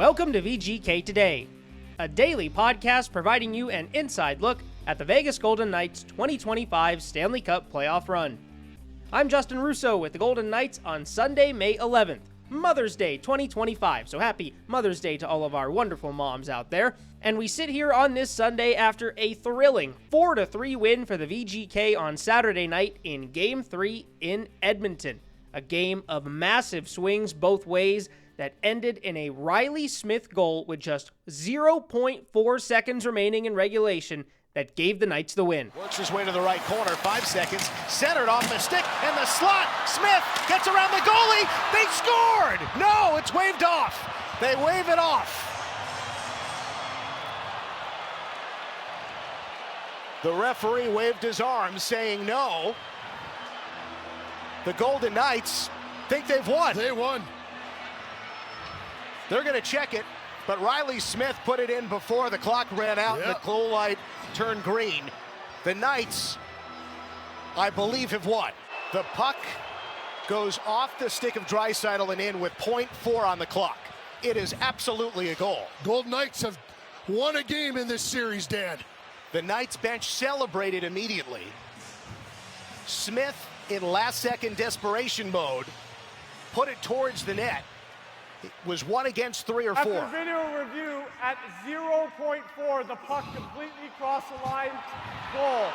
Welcome to VGK Today, a daily podcast providing you an inside look at the Vegas Golden Knights 2025 Stanley Cup playoff run. I'm Justin Russo with the Golden Knights on Sunday, May 11th, Mother's Day 2025. So happy Mother's Day to all of our wonderful moms out there. And we sit here on this Sunday after a thrilling 4-3 win for the VGK on Saturday night in Game 3 in Edmonton. A game of massive swings both ways that ended in a Reilly Smith goal with just 0.4 seconds remaining in regulation that gave the Knights the win. Works his way to the right corner, 5 seconds, centered off the stick, and the slot. Smith gets around the goalie. They scored! No, it's waved off. They wave it off. The referee waved his arms, saying no. The Golden Knights think they've won. They won. They're going to check it, but Reilly Smith put it in before the clock ran out and the goal light turned green. The Knights, I believe, have won. The puck goes off the stick of Draisaitl and in with 0.4 on the clock. It is absolutely a goal. Golden Knights have won a game in this series, Dan. The Knights bench celebrated immediately. Smith, in last-second desperation mode, put it towards the net. It was 1 against 3 or 4. After video review, at 0.4, the puck completely crossed the line. Goal.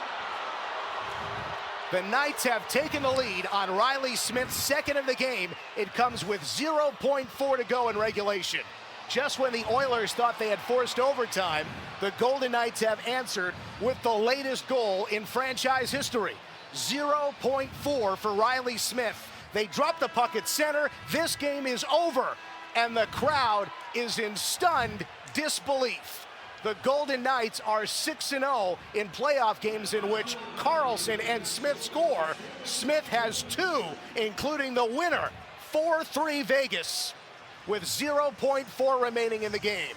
The Knights have taken the lead on Reilly Smith's second of the game. It comes with 0.4 to go in regulation. Just when the Oilers thought they had forced overtime, the Golden Knights have answered with the latest goal in franchise history. 0.4 for Reilly Smith. They drop the puck at center. This game is over, and the crowd is in stunned disbelief. The Golden Knights are 6-0 in playoff games in which Karlsson and Smith score. Smith has 2, including the winner, 4-3 Vegas, with 0.4 remaining in the game.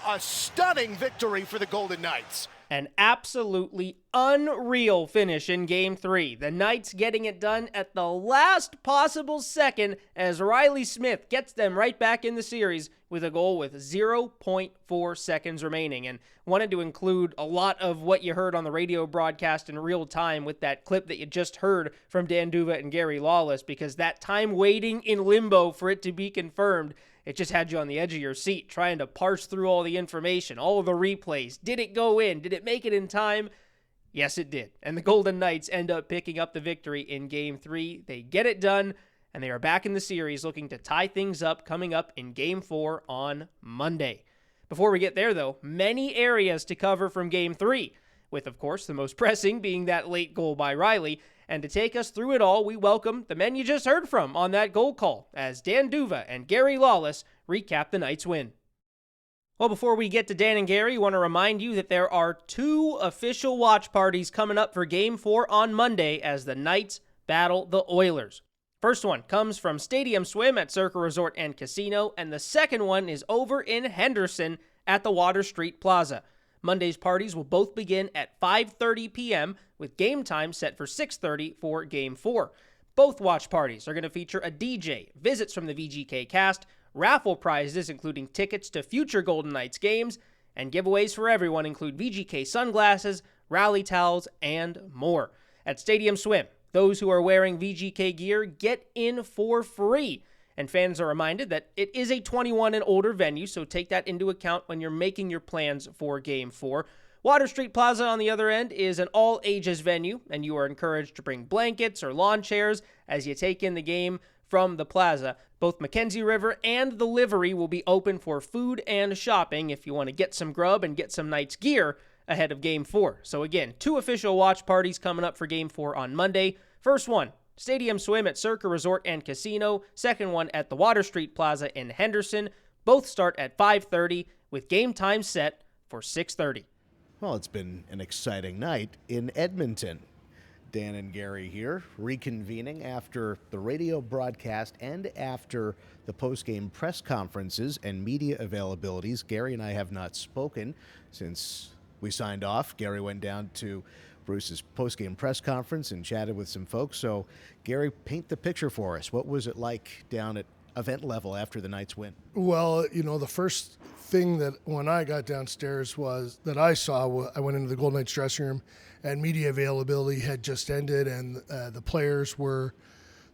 A stunning victory for the Golden Knights. An absolutely unreal finish in Game 3. The Knights getting it done at the last possible second as Reilly Smith gets them right back in the series with a goal with 0.4 seconds remaining. And wanted to include a lot of what you heard on the radio broadcast in real time with that clip that you just heard from Dan Duva and Gary Lawless, because that time waiting in limbo for it to be confirmed, it just had you on the edge of your seat trying to parse through all the information, all of the replays. Did it go in? Did it make it in time? Yes, it did. And the Golden Knights end up picking up the victory in Game 3. They get it done, and they are back in the series looking to tie things up coming up in Game 4 on Monday. Before we get there, though, many areas to cover from Game 3, with, of course, the most pressing being that late goal by Reilly. And to take us through it all, we welcome the men you just heard from on that goal call as Dan Duva and Gary Lawless recap the Knights' win. Well, before we get to Dan and Gary, I want to remind you that there are 2 official watch parties coming up for Game 4 on Monday as the Knights battle the Oilers. First one comes from Stadium Swim at Circa Resort and Casino, and the second one is over in Henderson at the Water Street Plaza. Monday's parties will both begin at 5:30 p.m. with game time set for 6:30 for Game 4. Both watch parties are going to feature a DJ, visits from the VGK cast, raffle prizes including tickets to future Golden Knights games, and giveaways for everyone include VGK sunglasses, rally towels, and more. At Stadium Swim, those who are wearing VGK gear get in for free. And fans are reminded that it is a 21 and older venue, so take that into account when you're making your plans for Game 4. Water Street Plaza, on the other end, is an all-ages venue, and you are encouraged to bring blankets or lawn chairs as you take in the game from the plaza. Both Mackenzie River and the Livery will be open for food and shopping if you want to get some grub and get some Knights gear ahead of Game 4. So again, 2 official watch parties coming up for Game 4 on Monday. First one, Stadium Swim at Circa Resort and Casino. Second one at the Water Street Plaza in Henderson. Both start at 5:30 with game time set for 6:30. Well, it's been an exciting night in Edmonton. Dan and Gary here, reconvening after the radio broadcast and after the postgame press conferences and media availabilities. Gary and I have not spoken since we signed off. Gary went down to Bruce's postgame press conference and chatted with some folks. So, Gary, paint the picture for us. What was it like down at event level after the Knights win? Well, the first thing that when I got downstairs was that I saw, I went into the Golden Knights dressing room, and media availability had just ended, and the players were,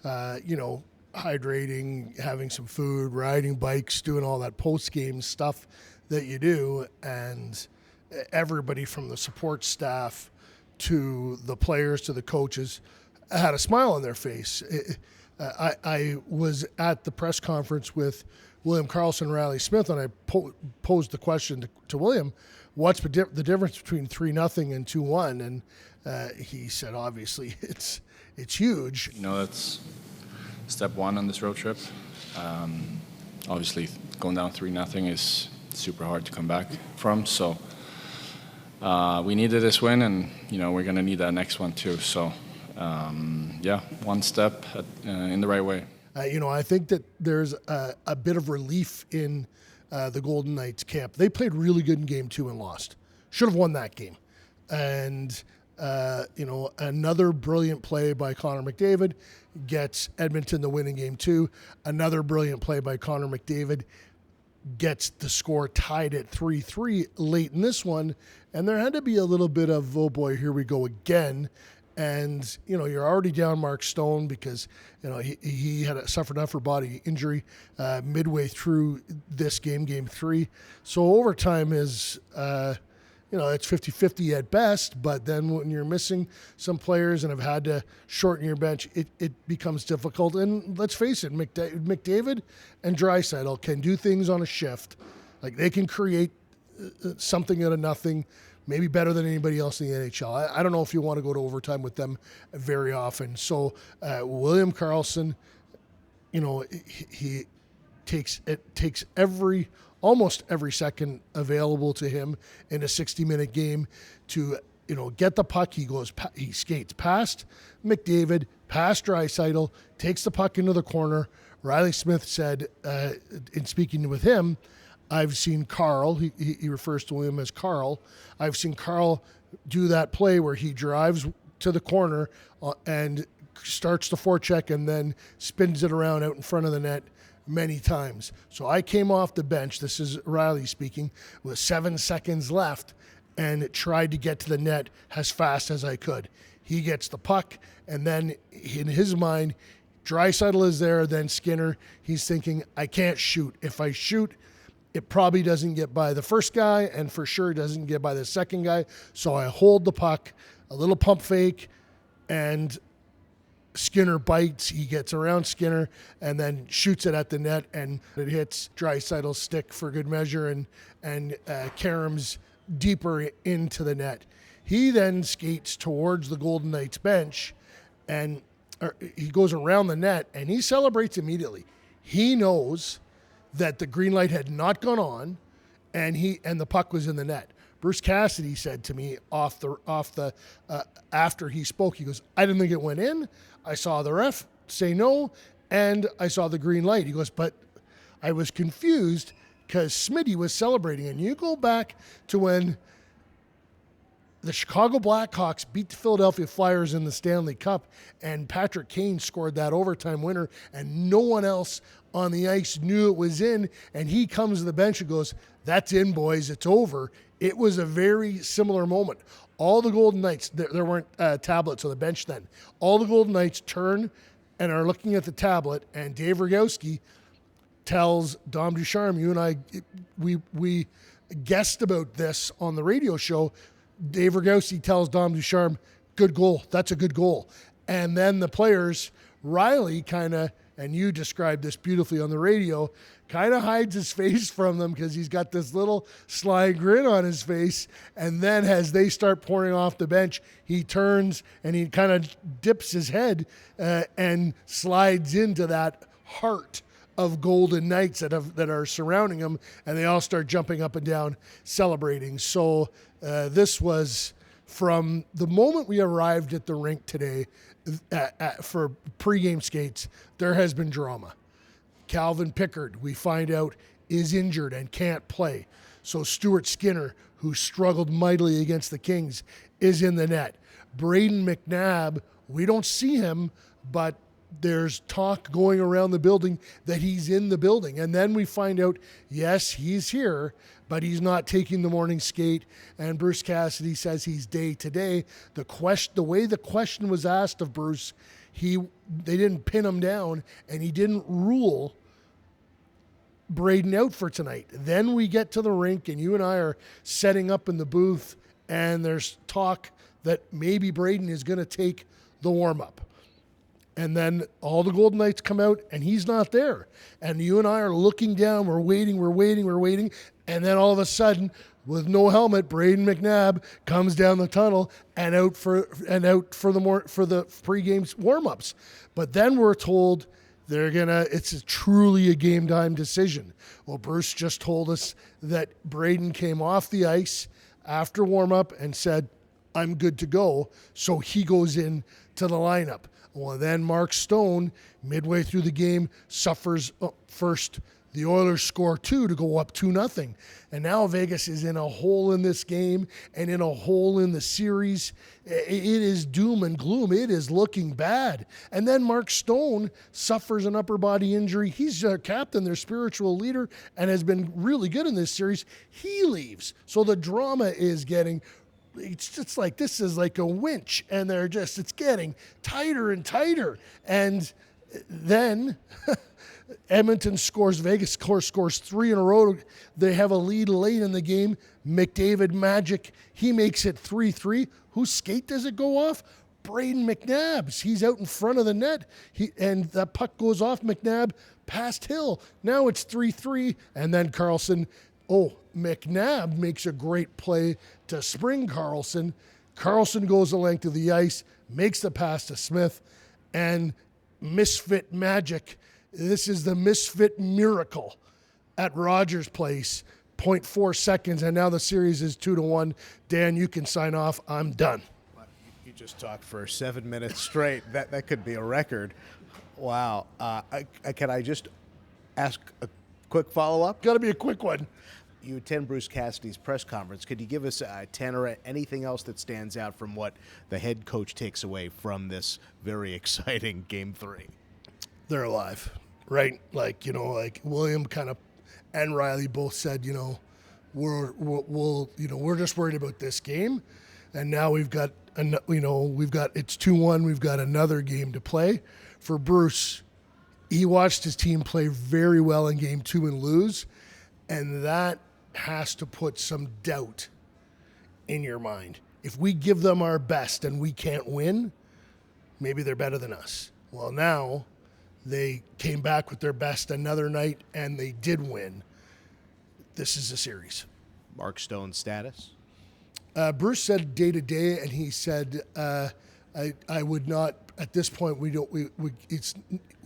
hydrating, having some food, riding bikes, doing all that post-game stuff that you do, and everybody from the support staff to the players to the coaches had a smile on their face. I was at the press conference with William Karlsson and Reilly Smith, and I posed the question to William, what's the difference between 3-0 and 2-1? And he said, obviously, it's huge. That's step one on this road trip. Obviously, going down 3-0 is super hard to come back from. So we needed this win, and we're going to need that next one too. So one step in the right way. I think that there's a bit of relief in the Golden Knights camp. They played really good in Game 2 and lost. Should have won that game. And another brilliant play by Connor McDavid gets Edmonton the win in Game 2. Another brilliant play by Connor McDavid gets the score tied at 3-3 late in this one. And there had to be a little bit of, oh boy, here we go again. And, you're already down Mark Stone because, he had suffered an upper body injury midway through this game, Game 3. So overtime is, it's 50-50 at best, but then when you're missing some players and have had to shorten your bench, it becomes difficult. And let's face it, McDavid and Draisaitl can do things on a shift. Like, they can create something out of nothing, maybe better than anybody else in the NHL. I don't know if you want to go to overtime with them very often. So William Karlsson, he takes almost every second available to him in a 60-minute game to get the puck. He skates past McDavid, past Draisaitl, takes the puck into the corner. Reilly Smith said in speaking with him, I've seen Carl, he refers to him as Carl, I've seen Carl do that play where he drives to the corner and starts the forecheck and then spins it around out in front of the net many times. So I came off the bench, this is Reilly speaking, with 7 seconds left and tried to get to the net as fast as I could. He gets the puck, and then in his mind, Draisaitl is there, then Skinner. He's thinking, I can't shoot. If I shoot, it probably doesn't get by the first guy, and for sure doesn't get by the second guy. So I hold the puck, a little pump fake, and Skinner bites. He gets around Skinner and then shoots it at the net, and it hits Draisaitl's stick for good measure and caroms deeper into the net. He then skates towards the Golden Knights bench, and he goes around the net, and he celebrates immediately. He knows that the green light had not gone on, and the puck was in the net. Bruce Cassidy said to me after he spoke, he goes, I didn't think it went in. I saw the ref say no, and I saw the green light. He goes, but I was confused because Smitty was celebrating. And you go back to when the Chicago Blackhawks beat the Philadelphia Flyers in the Stanley Cup, and Patrick Kane scored that overtime winner, and no one else on the ice knew it was in, and he comes to the bench and goes, that's in, boys, it's over. It was a very similar moment. All the Golden Knights, there weren't tablets on the bench then. All the Golden Knights turn and are looking at the tablet, and Dave Rogowski tells Dom Ducharme, you and I, we guessed about this on the radio show. Dave Rogowski tells Dom Ducharme, good goal, that's a good goal. And then the players, Reilly kind of, and you described this beautifully on the radio, kind of hides his face from them because he's got this little sly grin on his face. And then as they start pouring off the bench, he turns and he kind of dips his head and slides into that heart of Golden Knights that are surrounding him, and they all start jumping up and down, celebrating. So this was from the moment we arrived at the rink today for pregame skates, there has been drama. Calvin Pickard, we find out, is injured and can't play. So Stuart Skinner, who struggled mightily against the Kings, is in the net. Braden McNabb, we don't see him, but there's talk going around the building that he's in the building. And then we find out, yes, he's here, but he's not taking the morning skate. And Bruce Cassidy says he's day to day. The way the question was asked of Bruce, they didn't pin him down, and he didn't rule Braden out for tonight. Then we get to the rink, and you and I are setting up in the booth, and there's talk that maybe Braden is going to take the warm-up. And then all the Golden Knights come out, and he's not there. And you and I are looking down. We're waiting. And then all of a sudden, with no helmet, Braden McNabb comes down the tunnel and out for the pregame warm-ups. But then we're told it's truly a game time decision. Well, Bruce just told us that Braden came off the ice after warm-up and said, I'm good to go. So he goes in to the lineup. Well, then Mark Stone, midway through the game, suffers first. The Oilers score 2 to go up 2-0. And now Vegas is in a hole in this game and in a hole in the series. It is doom and gloom. It is looking bad. And then Mark Stone suffers an upper body injury. He's their captain, their spiritual leader, and has been really good in this series. He leaves. So the drama is getting... It's just like, this is like a winch, and it's getting tighter and tighter. And then Edmonton scores, Vegas scores 3 in a row. They have a lead late in the game. McDavid Magic, he makes it 3-3. Whose skate does it go off? Braden McNabb's. He's out in front of the net. And that puck goes off McNabb past Hill. Now it's 3-3, and then Karlsson. McNabb makes a great play to spring Karlsson. Karlsson goes the length of the ice, makes the pass to Smith, and Misfit Magic. This is the Misfit Miracle at Rogers Place. 0.4 seconds, and now the series is 2-1. Dan, you can sign off. I'm done. You just talked for 7 minutes straight. That could be a record. Wow. Can I just ask a quick follow-up? Got to be a quick one. You attend Bruce Cassidy's press conference. Could you give us a 10 or anything else that stands out from what the head coach takes away from this very exciting Game 3? They're alive, right? Like William and Reilly both said, we're just worried about this game, and now we've got it's 2-1. We've got another game to play. For Bruce, he watched his team play very well in Game 2 and lose, and that has to put some doubt in your mind. If we give them our best and we can't win, maybe they're better than us. Well, now they came back with their best another night, and they did win. This is a series. Mark Stone's status? Bruce said day to day, and he said, I would not, at this point, we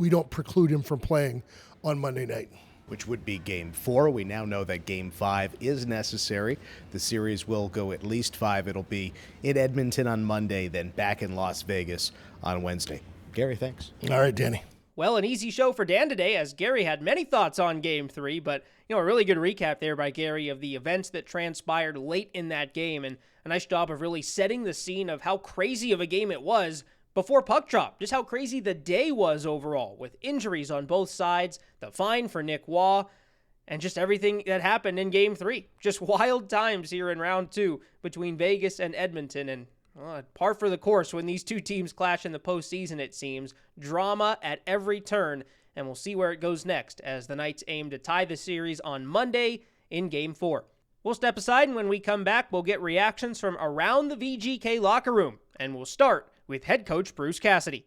don't preclude him from playing on Monday night. Which would be Game 4. We now know that Game 5 is necessary. The series will go at least 5. It'll be in Edmonton on Monday, then back in Las Vegas on Wednesday. Gary, thanks. All right, Danny. Well, an easy show for Dan today, as Gary had many thoughts on Game 3, but a really good recap there by Gary of the events that transpired late in that game, and a nice job of really setting the scene of how crazy of a game it was before puck drop, just how crazy the day was overall, with injuries on both sides, the fine for Nick Waugh, and just everything that happened in Game 3. Just wild times here in Round 2 between Vegas and Edmonton, and par for the course when these two teams clash in the postseason, it seems. Drama at every turn, and we'll see where it goes next as the Knights aim to tie the series on Monday in Game 4. We'll step aside, and when we come back, we'll get reactions from around the VGK locker room, and we'll start with head coach Bruce Cassidy.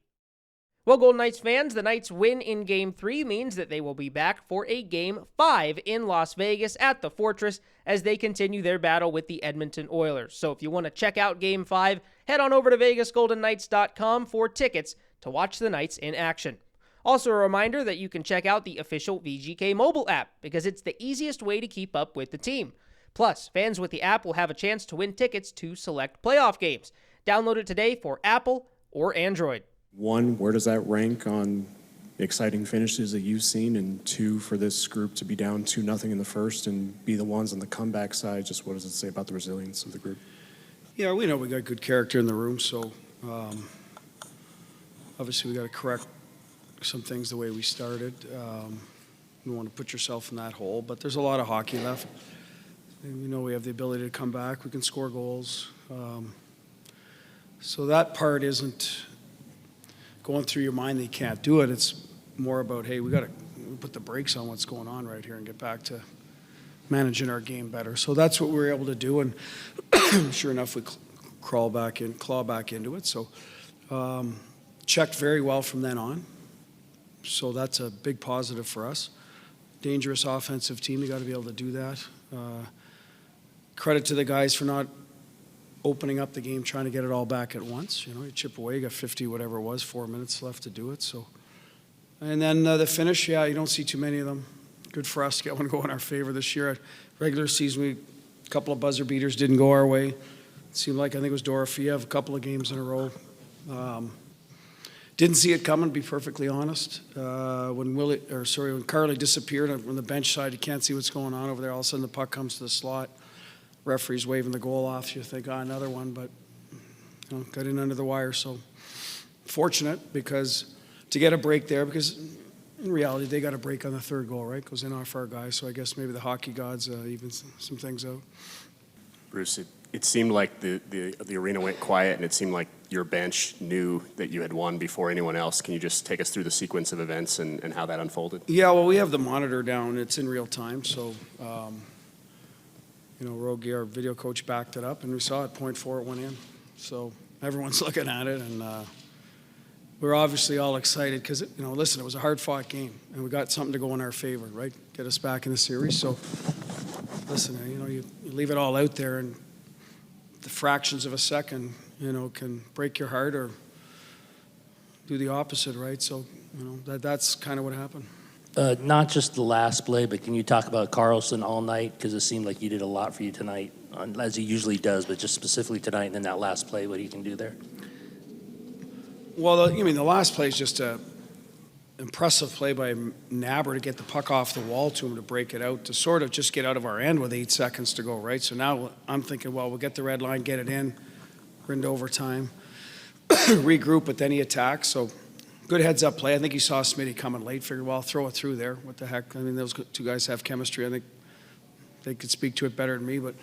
Well, Golden Knights fans, the Knights win in Game 3 means that they will be back for a Game 5 in Las Vegas at the Fortress as they continue their battle with the Edmonton Oilers. So if you want to check out Game 5, head on over to VegasGoldenKnights.com for tickets to watch the Knights in action. Also a reminder that you can check out the official VGK mobile app because it's the easiest way to keep up with the team. Plus, fans with the app will have a chance to win tickets to select playoff games. Download it today for Apple or Android. 1, where does that rank on the exciting finishes that you've seen? And 2, for this group to be down 2-0 in the first and be the ones on the comeback side, just what does it say about the resilience of the group? Yeah, we know we got good character in the room, so obviously we got to correct some things the way we started. You want to put yourself in that hole, but there's a lot of hockey left. And we know we have the ability to come back. We can score goals. So that part isn't going through your mind that you can't do it. It's more about, hey, we got to put the brakes on what's going on right here and get back to managing our game better. So that's what we were able to do, and sure enough, we claw back into it. So checked very well from then on. So that's a big positive for us. Dangerous offensive team, you got to be able to do that. Credit to the guys for not opening up the game, trying to get it all back at once. You chip away, you got 50, whatever it was, 4 minutes left to do it. So, and then the finish, you don't see too many of them. Good for us to get one go in our favor this year. Regular season, a couple of buzzer beaters didn't go our way. It seemed like, I think it was Dorofiev, a couple of games in a row. Didn't see it coming, to be perfectly honest. When Karlsson disappeared on the bench side, you can't see what's going on over there. All of a sudden, the puck comes to the slot. Referee's waving the goal off. You think, another one, but got in under the wire. So fortunate because to get a break there, because in reality, they got a break on the third goal, right? Goes in off our guy. So I guess maybe the hockey gods even some things out. Bruce, it seemed like the arena went quiet, and it seemed like your bench knew that you had won before anyone else. Can you just take us through the sequence of events and how that unfolded? Yeah, well, we have the monitor down. It's in real time, so Rogie, our video coach, backed it up, and we saw it, .4, it went in. So everyone's looking at it, and we're obviously all excited because, listen, it was a hard-fought game, and we got something to go in our favor, right? Get us back in the series. So, listen, you leave it all out there, and the fractions of a second, can break your heart or do the opposite, right? So, that's kind of what happened. Not just the last play, but can you talk about Karlsson all night? Because it seemed like he did a lot for you tonight, as he usually does, but just specifically tonight and then that last play, what he can do there. Well, the last play is just a impressive play by Nabber to get the puck off the wall to him to break it out, to sort of just get out of our end with 8 seconds to go, right? So now I'm thinking, well, we'll get the red line, get it in, we're into overtime, regroup, but then he attacks. So good heads-up play. I think he saw Smitty coming late, figured, well, I'll throw it through there. What the heck? I mean, those two guys have chemistry. I think they could speak to it better than me, but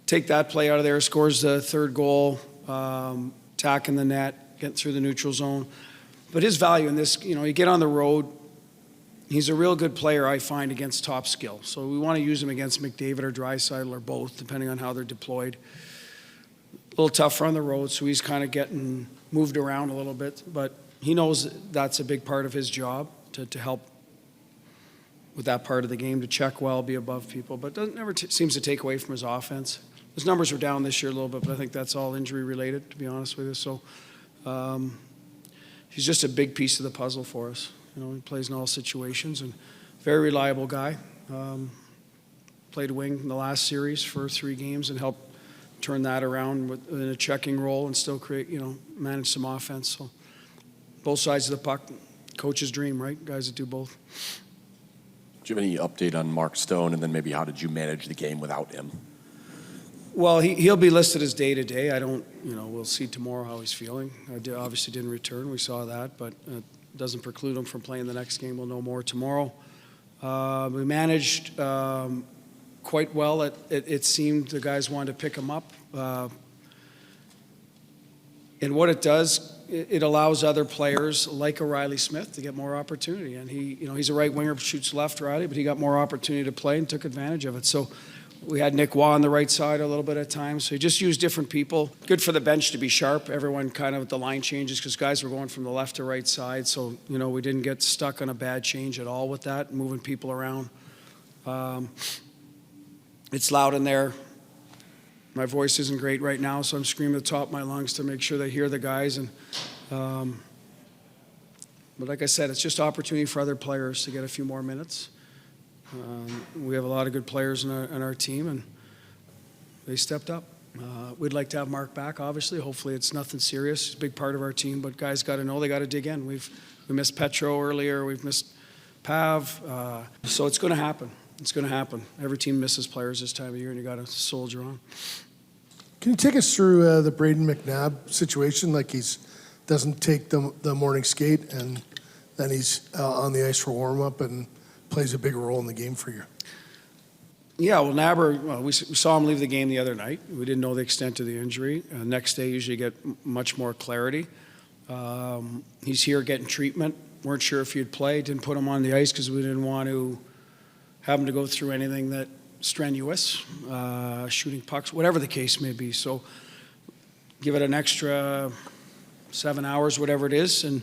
take that play out of there, scores the third goal, attacking the net, getting through the neutral zone. But his value in this, you get on the road, he's a real good player, I find, against top skill. So we want to use him against McDavid or Draisaitl or both, depending on how they're deployed. A little tougher on the road, so he's kind of getting moved around a little bit, but he knows that's a big part of his job, to help with that part of the game, to check well, be above people, but never seems to take away from his offense. His numbers are down this year a little bit, but I think that's all injury related, to be honest with you. So he's just a big piece of the puzzle for us. He plays in all situations and very reliable guy. Played wing in the last series for 3 games and helped turn that around in a checking role and still create, manage some offense. So both sides of the puck, coach's dream, right? Guys that do both. Do you have any update on Mark Stone, and then maybe how did you manage the game without him? Well, he'll be listed as day-to-day. I don't, we'll see tomorrow how he's feeling. Obviously didn't return. We saw that, but it doesn't preclude him from playing the next game. We'll know more tomorrow. We managed quite well. It seemed the guys wanted to pick him up. And what it does, it allows other players like a Reilly Smith to get more opportunity. And he's a right winger, shoots left, righty, but he got more opportunity to play and took advantage of it. So we had Nick Waugh on the right side a little bit at times. So he just used different people. Good for the bench to be sharp. Everyone kind of with the line changes because guys were going from the left to right side. So, we didn't get stuck on a bad change at all with that, moving people around. It's loud in there. My voice isn't great right now, so I'm screaming at the top of my lungs to make sure they hear the guys. And but like I said, it's just opportunity for other players to get a few more minutes. We have a lot of good players in our team, and they stepped up. We'd like to have Mark back, obviously. Hopefully it's nothing serious. He's a big part of our team, but guys got to know they got to dig in. We missed Petro earlier. We've missed Pav. So it's going to happen. It's going to happen. Every team misses players this time of year, and you got to soldier on. Can you take us through the Braden McNabb situation? Like doesn't take the morning skate, and then he's on the ice for warm-up and plays a bigger role in the game for you. Yeah, well, Naber, we saw him leave the game the other night. We didn't know the extent of the injury. Next day, usually get much more clarity. He's here getting treatment. Weren't sure if he'd play. Didn't put him on the ice because we didn't want to have him to go through anything that strenuous, shooting pucks, whatever the case may be. So give it an extra 7 hours, whatever it is, and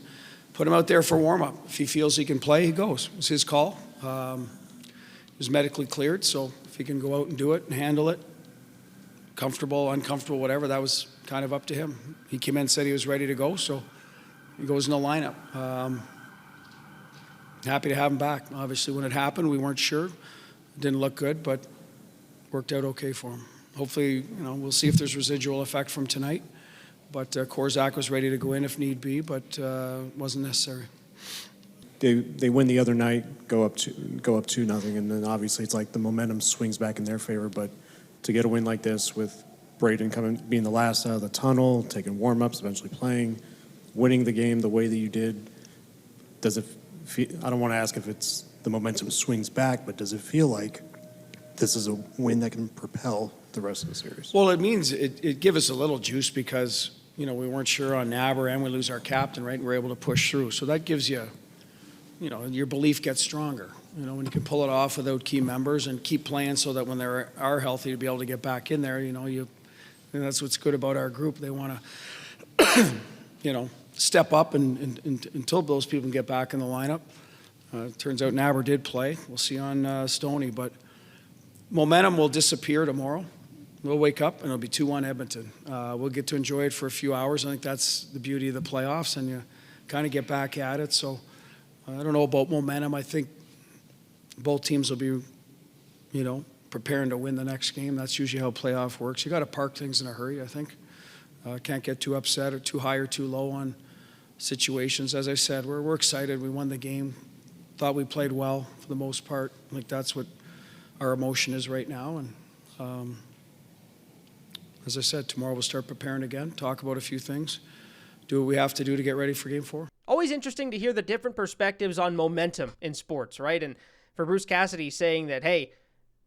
put him out there for warm-up. If he feels he can play, he goes. It's his call. He was medically cleared, so if he can go out and do it and handle it, comfortable, uncomfortable, whatever, that was kind of up to him. He came in and said he was ready to go, so he goes in the lineup. Happy to have him back. Obviously, when it happened, we weren't sure. It didn't look good, but worked out okay for him. Hopefully, we'll see if there's residual effect from tonight. But Korczak was ready to go in if need be, but wasn't necessary. They win the other night, go up 2-0, and then obviously it's like the momentum swings back in their favor. But to get a win like this with Braden being the last out of the tunnel, taking warm-ups, eventually playing, winning the game the way that you did, does it feel, I don't want to ask if it's the momentum swings back, but does it feel like this is a win that can propel the rest of the series? Well, it means it gives us a little juice because, we weren't sure on Naber and we lose our captain, right? And we're able to push through. So that gives you, your belief gets stronger. When you can pull it off without key members and keep playing so that when they are healthy to be able to get back in there, and that's what's good about our group. They want to, step up and until those people can get back in the lineup. Turns out Naber did play. We'll see on Stoney, but momentum will disappear tomorrow. We'll wake up and it'll be 2-1 Edmonton. We'll get to enjoy it for a few hours. I think that's the beauty of the playoffs, and you kind of get back at it. So I don't know about momentum. I think both teams will be, preparing to win the next game. That's usually how playoff works. You got to park things in a hurry, I think. Can't get too upset or too high or too low on situations. As I said, we're excited. We won the game. Thought we played well for the most part. I think that's what our emotion is right now. And as I said, tomorrow we'll start preparing again, talk about a few things, do what we have to do to get ready for Game 4. Always interesting to hear the different perspectives on momentum in sports, right? And for Bruce Cassidy saying that, hey,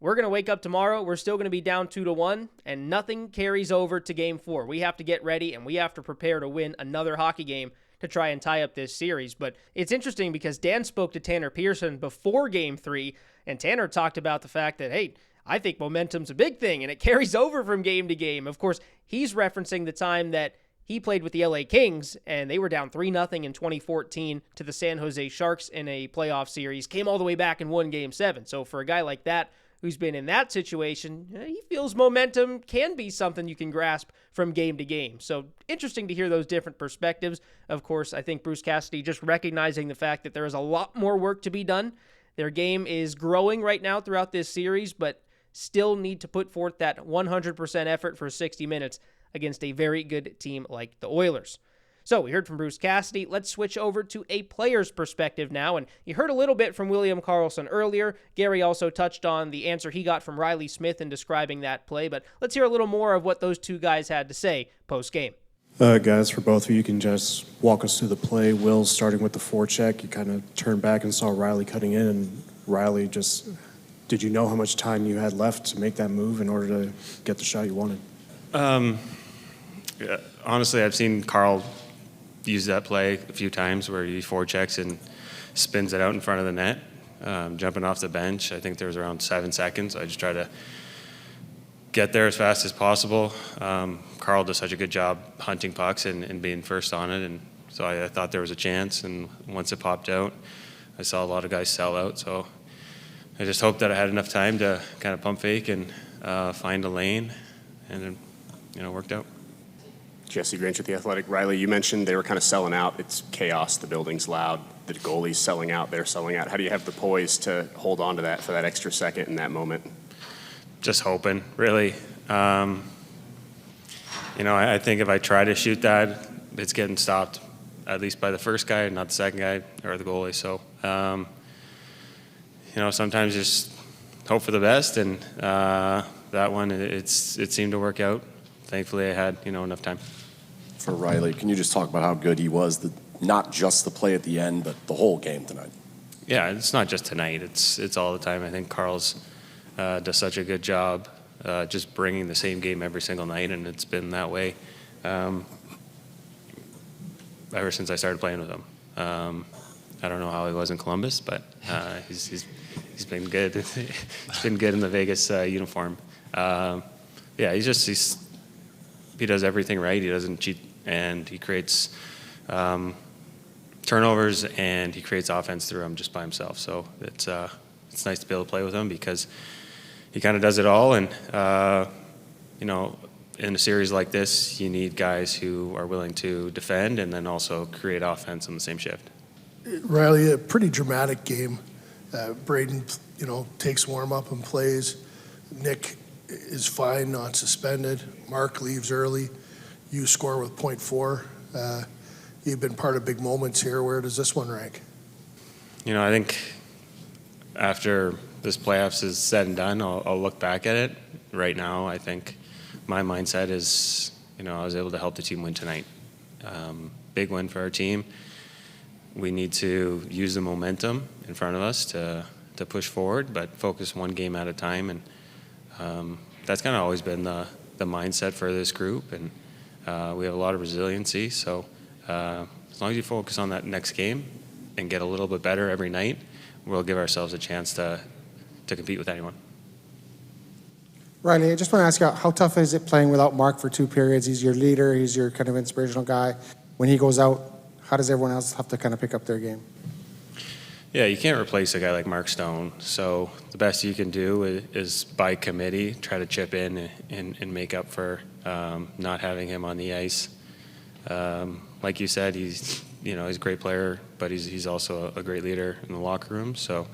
we're going to wake up tomorrow, we're still going to be down 2-1, and nothing carries over to Game 4. We have to get ready, and we have to prepare to win another hockey game to try and tie up this series. But it's interesting because Dan spoke to Tanner Pearson before Game 3, and Tanner talked about the fact that, hey, I think momentum's a big thing, and it carries over from game to game. Of course, he's referencing the time that he played with the LA Kings, and they were down 3-0 in 2014 to the San Jose Sharks in a playoff series, came all the way back and won Game 7. So for a guy like that who's been in that situation, he feels momentum can be something you can grasp from game to game. So interesting to hear those different perspectives. Of course, I think Bruce Cassidy just recognizing the fact that there is a lot more work to be done. Their game is growing right now throughout this series, but still need to put forth that 100% effort for 60 minutes against a very good team like the Oilers. So we heard from Bruce Cassidy. Let's switch over to a player's perspective now. And you heard a little bit from William Karlsson earlier. Gary also touched on the answer he got from Reilly Smith in describing that play. But let's hear a little more of what those two guys had to say post-game. Guys, for both of you can just walk us through the play. Will, starting with the forecheck, you kind of turned back and saw Reilly cutting in. And Reilly just... Did you know how much time you had left to make that move in order to get the shot you wanted? Yeah, honestly, I've seen Karl use that play a few times where he forechecks and spins it out in front of the net, jumping off the bench. I think there was around 7 seconds. I just try to get there as fast as possible. Karl does such a good job hunting pucks and being first on it, and so I thought there was a chance. And once it popped out, I saw a lot of guys sell out, so I just hoped that I had enough time to kind of pump fake and find a lane, and it worked out. Jesse Grange with The Athletic. Reilly, you mentioned they were kind of selling out. It's chaos. The building's loud. The goalie's selling out. They're selling out. How do you have the poise to hold on to that for that extra second in that moment? Just hoping, really. I think if I try to shoot that, it's getting stopped at least by the first guy, not the second guy or the goalie. So, sometimes just hope for the best, and that one, it seemed to work out. Thankfully, I had enough time. For Reilly, can you just talk about how good he was not just the play at the end, but the whole game tonight? Yeah, it's not just tonight. It's all the time. I think Karl's does such a good job just bringing the same game every single night, and it's been that way ever since I started playing with him. I don't know how he was in Columbus, but he's been good. He's been good in the Vegas uniform. Yeah, he does everything right. He doesn't cheat, and he creates turnovers, and he creates offense through them just by himself. So it's nice to be able to play with him because he kind of does it all. And in a series like this, you need guys who are willing to defend and then also create offense on the same shift. Reilly, a pretty dramatic game. Braden, takes warm up and plays. Nick is fine, not suspended. Mark leaves early. You score with .4. You've been part of big moments here. Where does this one rank? I think after this playoffs is said and done, I'll look back at it. Right now, I think my mindset is, I was able to help the team win tonight. Big win for our team. We need to use the momentum in front of us to push forward, but focus one game at a time. And that's kind of always been the mindset for this group. And we have a lot of resiliency. So as long as you focus on that next game and get a little bit better every night, we'll give ourselves a chance to compete with anyone. Reilly, I just want to ask you, how tough is it playing without Mark for 2 periods? He's your leader. He's your kind of inspirational guy. When he goes out, how does everyone else have to kind of pick up their game? Yeah, you can't replace a guy like Mark Stone. So the best you can do is by committee, try to chip in and make up for not having him on the ice. Like you said, he's a great player, but he's also a great leader in the locker room. So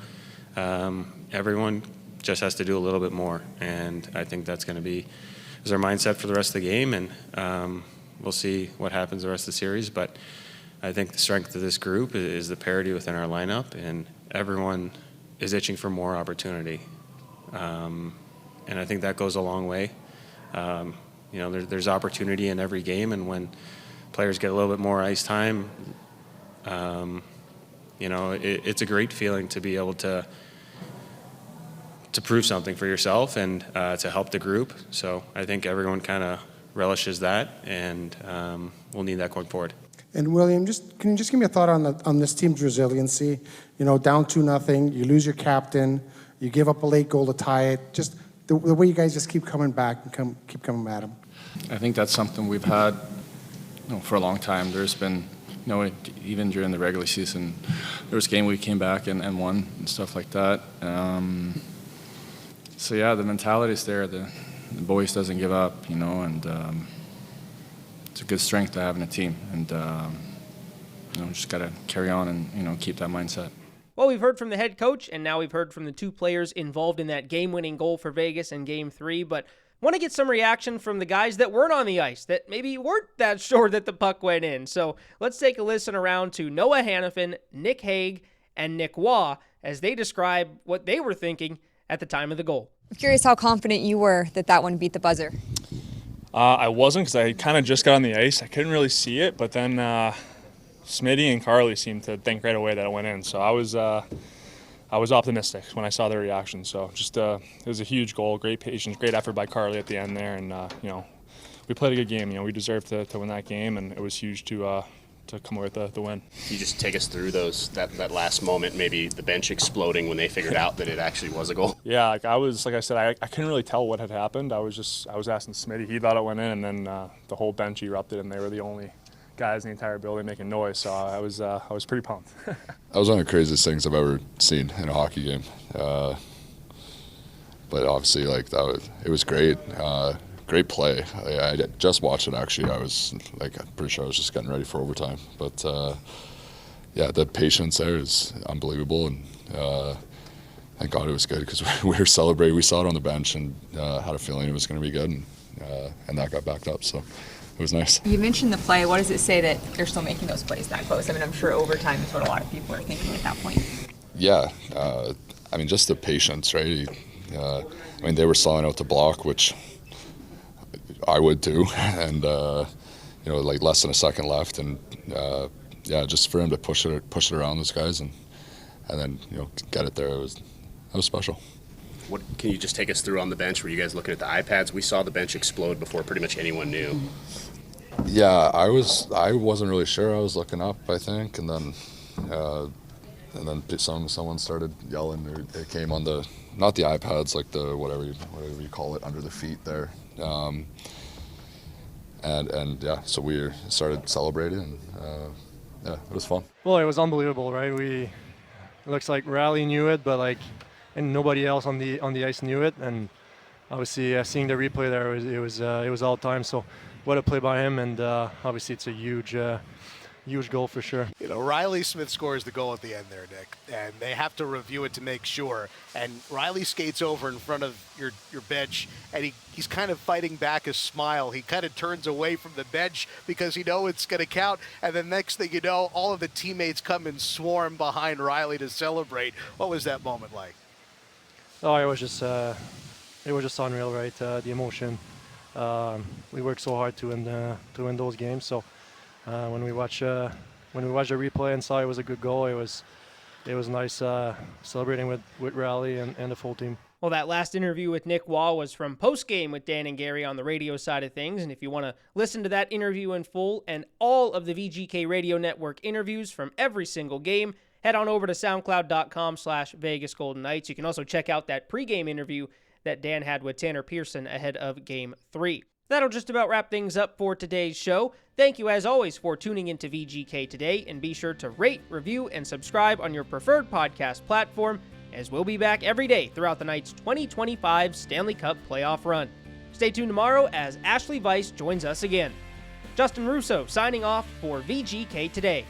everyone just has to do a little bit more, and I think that's going to be our mindset for the rest of the game, and we'll see what happens the rest of the series. But I think the strength of this group is the parity within our lineup, and everyone is itching for more opportunity, and I think that goes a long way. There's opportunity in every game, and when players get a little bit more ice time, it's a great feeling to be able to prove something for yourself and to help the group. So I think everyone kind of relishes that, and we'll need that going forward. And William, can you just give me a thought on this team's resiliency? Down 2-0, you lose your captain, you give up a late goal to tie it. Just the way you guys just keep coming back and keep coming at them. I think that's something we've had for a long time. There's been, even during the regular season, there was a game we came back and won and stuff like that. So yeah, the mentality's there. The boys doesn't give up, and it's a good strength to have in a team. And just got to carry on and keep that mindset. Well, we've heard from the head coach, and now we've heard from the 2 players involved in that game-winning goal for Vegas in Game 3. But want to get some reaction from the guys that weren't on the ice, that maybe weren't that sure that the puck went in. So let's take a listen around to Noah Hannafin, Nick Hague, and Nick Waugh as they describe what they were thinking at the time of the goal. I'm curious how confident you were that one beat the buzzer. I wasn't, because I kind of just got on the ice. I couldn't really see it, but then Smitty and Carly seemed to think right away that it went in. So I was optimistic when I saw their reaction. So just it was a huge goal, great patience, great effort by Carly at the end there, and we played a good game. We deserved to win that game, and it was huge to come away with the win. Can you just take us through that last moment, maybe the bench exploding when they figured out that it actually was a goal? Yeah, like I said, I couldn't really tell what had happened. I was asking Smitty, he thought it went in, and then the whole bench erupted, and they were the only guys in the entire building making noise. So I was pretty pumped. That was one of the craziest things I've ever seen in a hockey game. But obviously, it was great. Great play. I just watched it, actually. I'm pretty sure I was just getting ready for overtime. But, the patience there is unbelievable. And thank God it was good, because we were celebrating. We saw it on the bench and had a feeling it was going to be good. And that got backed up. So it was nice. You mentioned the play. What does it say that they're still making those plays that close? I mean, I'm sure overtime is what a lot of people are thinking at that point. Yeah. Just the patience, right? They were selling out the block, which I would too, and less than a second left, and yeah, just for him to push it around those guys and then get it there, it was special. What can you just take us through on the bench? Were you guys looking at the iPads? We saw the bench explode before pretty much anyone knew. Yeah, I wasn't really sure. I was looking up, I think, and then someone started yelling. It came on not the iPads, like the whatever you call it, under the feet there. And yeah, so we started celebrating, and yeah, it was fun. Well, it was unbelievable, right? It looks like Reilly knew it, but and nobody else on the ice knew it. And obviously, seeing the replay there, it was all time. So, what a play by him, and obviously, it's a huge goal for sure. Reilly Smith scores the goal at the end there, Nick, and they have to review it to make sure. And Reilly skates over in front of your bench, and he's kind of fighting back a smile. He kind of turns away from the bench because it's going to count. And then next thing you know, all of the teammates come and swarm behind Reilly to celebrate. What was that moment like? Oh, it was just unreal, right? The emotion. We worked so hard to win those games. So when we watched the replay and saw it was a good goal, it was nice celebrating with Reilly and the full team. Well, that last interview with Nick Waugh was from postgame with Dan and Gary on the radio side of things. And if you want to listen to that interview in full and all of the VGK Radio Network interviews from every single game, head on over to soundcloud.com/Vegas Golden Knights. You can also check out that pregame interview that Dan had with Tanner Pearson ahead of Game 3. That'll just about wrap things up for today's show. Thank you, as always, for tuning into VGK today, and be sure to rate, review, and subscribe on your preferred podcast platform, as we'll be back every day throughout the Knights' 2025 Stanley Cup playoff run. Stay tuned tomorrow as Ashley Weiss joins us again. Justin Russo signing off for VGK Today.